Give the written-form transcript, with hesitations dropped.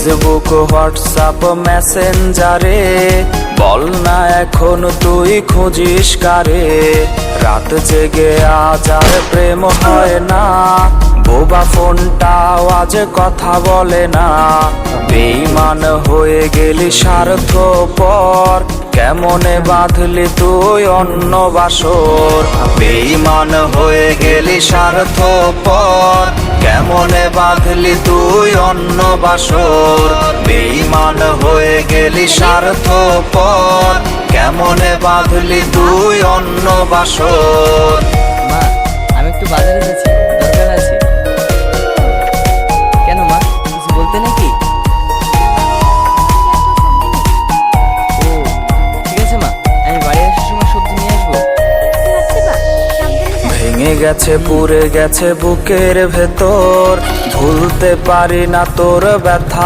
Facebook WhatsApp মেসেঞ্জারে বল না এখন তুই খুঁজিস কারে। রাত জেগে আজ আর প্রেম হয় না, বোবা ফোনটাও আজ কথা বলে না। বেঈমান হয়ে গেলি স্বার্থপর, কেমনে বাঁধলি তুই অন্য বাসর। বেঈমান হয়ে গেলি স্বার্থপর, কেমনে বাঁধলি তুই অন্য বাসর। বেঈমান হয়ে গেলি স্বার্থপর, কেমনে বাঁধলি তুই অন্য বাসর। মা, আমি একটু বাজারে যাচ্ছি, দরকার আছে। কেন মা, কিছু বলতে নাকি? ও ঠিক আছে মা, আমি বাড়ি আসার সময় সবজি নিয়ে আসবো। ভেঙে গেছে পুড়ে গেছে বুকের ভেতর, ভুলতে পারি না তোর ব্যথা।